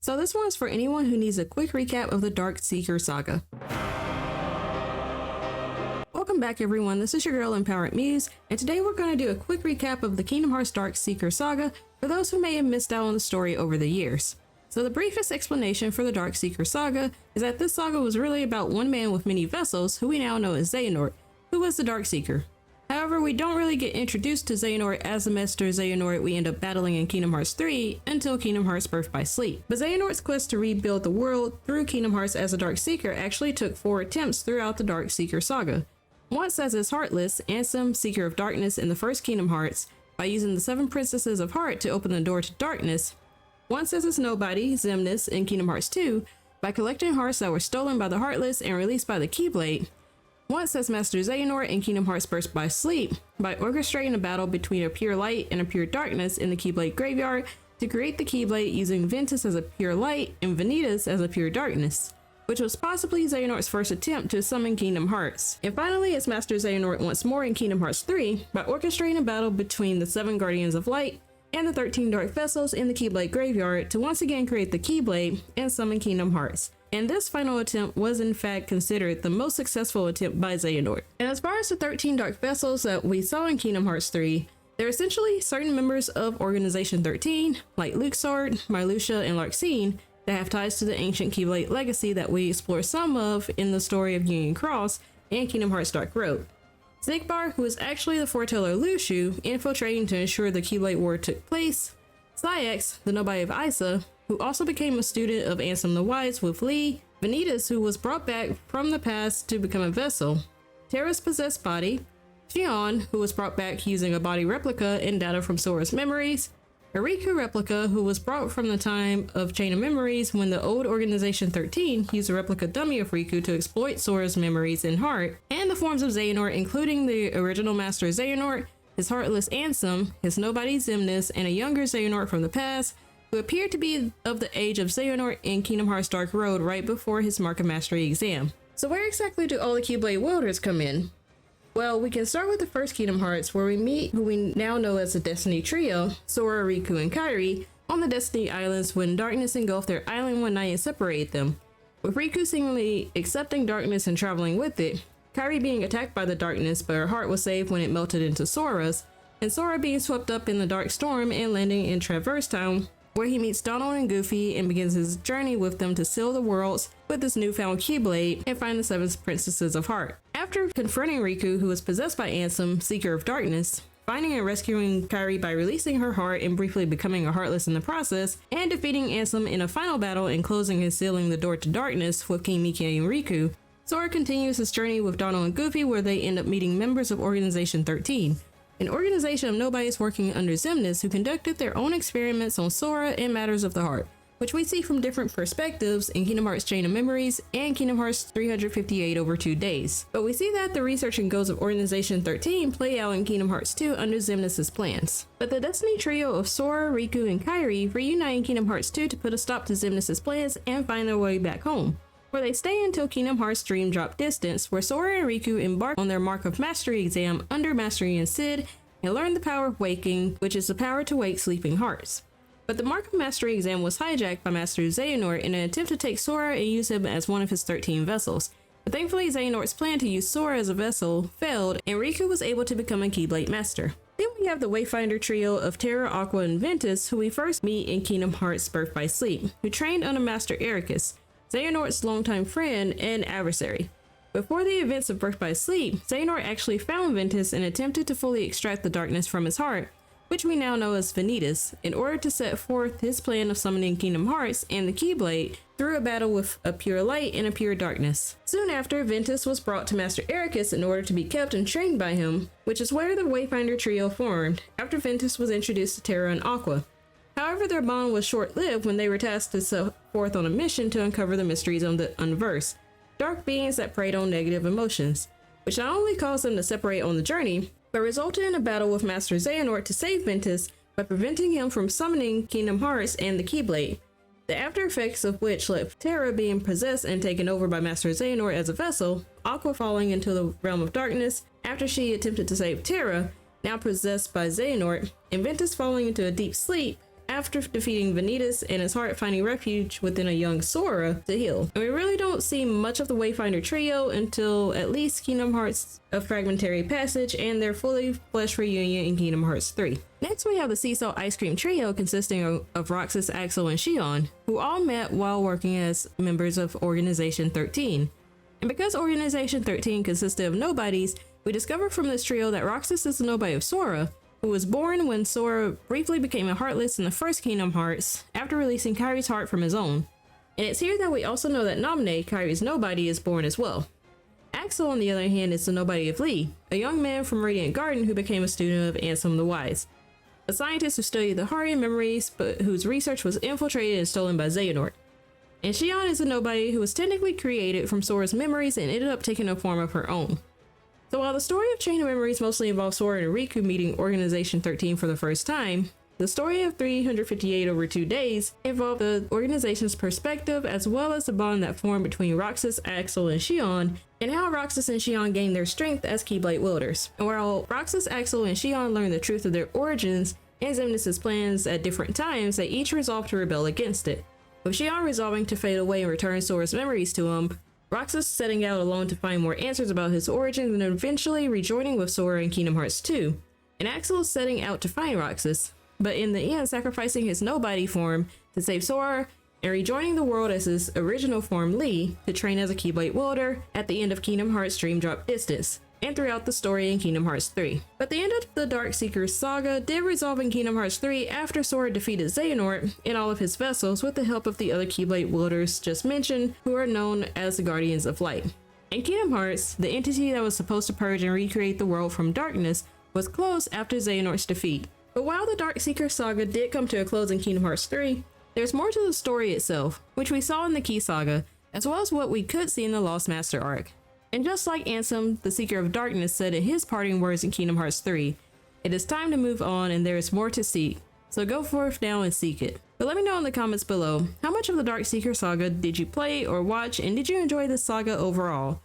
So this one is for anyone who needs a quick recap of the Dark Seeker saga. Welcome back everyone, this is your girl Empowered Muse, and today we're going to do a quick recap of the Kingdom Hearts Dark Seeker saga for those who may have missed out on the story over the years. So the briefest explanation for the Dark Seeker saga is that this saga was really about one man with many vessels who we now know as Xehanort, who was the Dark Seeker. However, we don't really get introduced to Xehanort as the Master Xehanort we end up battling in Kingdom Hearts 3 until Kingdom Hearts Birth by Sleep. But Xehanort's quest to rebuild the world through Kingdom Hearts as a Dark Seeker actually took 4 attempts throughout the Dark Seeker saga. Once as his Heartless, Ansem, Seeker of Darkness in the first Kingdom Hearts, by using the 7 Princesses of Heart to open the door to darkness. Once as his Nobody, Xemnas, in Kingdom Hearts 2, by collecting hearts that were stolen by the Heartless and released by the Keyblade. Once as Master Xehanort in Kingdom Hearts Birth by Sleep, by orchestrating a battle between a pure light and a pure darkness in the Keyblade graveyard to create the Keyblade using Ventus as a pure light and Vanitas as a pure darkness, which was possibly Xehanort's first attempt to summon Kingdom Hearts. And finally, as Master Xehanort once more in Kingdom Hearts 3 by orchestrating a battle between the 7 Guardians of Light and the 13 Dark Vessels in the Keyblade graveyard to once again create the Keyblade and summon Kingdom Hearts. And this final attempt was in fact considered the most successful attempt by Xehanort. And as far as the 13 Dark Vessels that we saw in Kingdom Hearts 3, they're essentially certain members of Organization 13, like Luxord, Marluxia, and Larxene, that have ties to the ancient Keyblade legacy that we explore some of in the story of Union Cross and Kingdom Hearts Dark Road. Xigbar, who is actually the foreteller Lushu, infiltrating to ensure the Keyblade War took place. Saix, the Nobody of Isa, who also became a student of Ansem the Wise with Lee. Vanitas, who was brought back from the past to become a vessel. Terra's possessed body. Xion, who was brought back using a body replica and data from Sora's memories. A Riku replica who was brought from the time of Chain of Memories when the old Organization 13 used a replica dummy of Riku to exploit Sora's memories and heart, and the forms of Xehanort including the original Master Xehanort, his Heartless Ansem, his Nobody Xemnas, and a younger Xehanort from the past who appeared to be of the age of Xehanort in Kingdom Hearts Dark Road right before his Mark of Mastery exam. So where exactly do all the Keyblade wielders come in? Well, we can start with the first Kingdom Hearts where we meet who we now know as the Destiny Trio, Sora, Riku, and Kairi, on the Destiny Islands when darkness engulfed their island one night and separated them, with Riku seemingly accepting darkness and traveling with it, Kairi being attacked by the darkness but her heart was saved when it melted into Sora's, and Sora being swept up in the Dark Storm and landing in Traverse Town, where he meets Donald and Goofy and begins his journey with them to seal the worlds with his newfound Keyblade and find the 7 Princesses of Heart. After confronting Riku, who was possessed by Ansem, Seeker of Darkness, finding and rescuing Kairi by releasing her heart and briefly becoming a Heartless in the process, and defeating Ansem in a final battle and closing and sealing the door to darkness with King Mickey and Riku, Sora continues his journey with Donald and Goofy where they end up meeting members of Organization 13. An organization of nobodies working under Xemnas who conducted their own experiments on Sora and matters of the heart, which we see from different perspectives in Kingdom Hearts Chain of Memories and Kingdom Hearts 358 over 2 days. But we see that the research and goals of Organization 13 play out in Kingdom Hearts 2 under Xemnas' plans. But the Destiny Trio of Sora, Riku, and Kairi reunite in Kingdom Hearts 2 to put a stop to Xemnas' plans and find their way back home, where they stay until Kingdom Hearts Dream Drop Distance, where Sora and Riku embark on their Mark of Mastery exam under Mastery and Sid and learn the power of waking, which is the power to wake sleeping hearts. But the Mark of Mastery exam was hijacked by Master Xehanort in an attempt to take Sora and use him as one of his 13 vessels. But thankfully Xehanort's plan to use Sora as a vessel failed and Riku was able to become a Keyblade Master. Then we have the Wayfinder trio of Terra, Aqua, and Ventus, who we first meet in Kingdom Hearts Birth by Sleep, who trained under Master Ericus, Xehanort's longtime friend and adversary. Before the events of Birth by Sleep, Xehanort actually found Ventus and attempted to fully extract the darkness from his heart, which we now know as Vanitas, in order to set forth his plan of summoning Kingdom Hearts and the Keyblade through a battle with a pure light and a pure darkness. Soon after, Ventus was brought to Master Ericus in order to be kept and trained by him, which is where the Wayfinder trio formed, after Ventus was introduced to Terra and Aqua. However, their bond was short-lived when they were tasked to set forth on a mission to uncover the mysteries of the Unverse, dark beings that preyed on negative emotions, which not only caused them to separate on the journey, but resulted in a battle with Master Xehanort to save Ventus by preventing him from summoning Kingdom Hearts and the Keyblade, the after effects of which led Terra being possessed and taken over by Master Xehanort as a vessel, Aqua falling into the realm of darkness after she attempted to save Terra, now possessed by Xehanort, and Ventus falling into a deep sleep after defeating Vanitas and his heart finding refuge within a young Sora to heal. And we really don't see much of the Wayfinder trio until at least Kingdom Hearts: A Fragmentary Passage and their fully fleshed reunion in Kingdom Hearts 3. Next we have the Sea Salt Ice Cream trio consisting of Roxas, Axel, and Xion, who all met while working as members of Organization 13. And because Organization 13 consisted of nobodies, we discover from this trio that Roxas is the nobody of Sora, who was born when Sora briefly became a Heartless in the first Kingdom Hearts after releasing Kairi's heart from his own. And it's here that we also know that Naminé, Kairi's nobody, is born as well. Axel, on the other hand, is the nobody of Lee, a young man from Radiant Garden who became a student of Ansem the Wise, a scientist who studied the heart and memories, but whose research was infiltrated and stolen by Xehanort. And Xion is a nobody who was technically created from Sora's memories and ended up taking a form of her own. So while the story of Chain of Memories mostly involves Sora and Riku meeting Organization 13 for the first time, the story of 358 over 2 days involved the organization's perspective as well as the bond that formed between Roxas, Axel, and Xion, and how Roxas and Xion gained their strength as Keyblade wielders. And while Roxas, Axel, and Xion learned the truth of their origins and Xemnas' plans at different times, they each resolved to rebel against it, with Xion resolving to fade away and return Sora's memories to him, Roxas setting out alone to find more answers about his origins and eventually rejoining with Sora in Kingdom Hearts 2, and Axel setting out to find Roxas, but in the end sacrificing his nobody form to save Sora and rejoining the world as his original form Lee to train as a Keyblade wielder at the end of Kingdom Hearts Dream Drop Distance, and throughout the story in Kingdom Hearts 3. But the end of the Dark Seeker's saga did resolve in Kingdom Hearts 3 after Sora defeated Xehanort and all of his vessels with the help of the other Keyblade wielders just mentioned, who are known as the Guardians of Light. In Kingdom Hearts, the entity that was supposed to purge and recreate the world from darkness was closed after Xehanort's defeat. But while the Dark Seeker saga did come to a close in Kingdom Hearts 3, there's more to the story itself, which we saw in the Key Saga, as well as what we could see in the Lost Master arc. And just like Ansem, the Seeker of Darkness, said in his parting words in Kingdom Hearts 3, it is time to move on and there is more to seek, so go forth now and seek it. But let me know in the comments below, how much of the Dark Seeker saga did you play or watch, and did you enjoy this saga overall?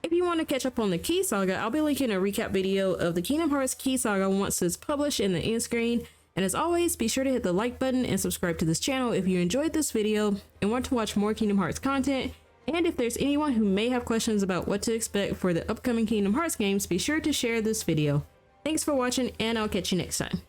If you want to catch up on the Key Saga, I'll be linking a recap video of the Kingdom Hearts Key Saga once it's published in the end screen. And as always, be sure to hit the like button and subscribe to this channel if you enjoyed this video and want to watch more Kingdom Hearts content. And if there's anyone who may have questions about what to expect for the upcoming Kingdom Hearts games, be sure to share this video. Thanks for watching, and I'll catch you next time.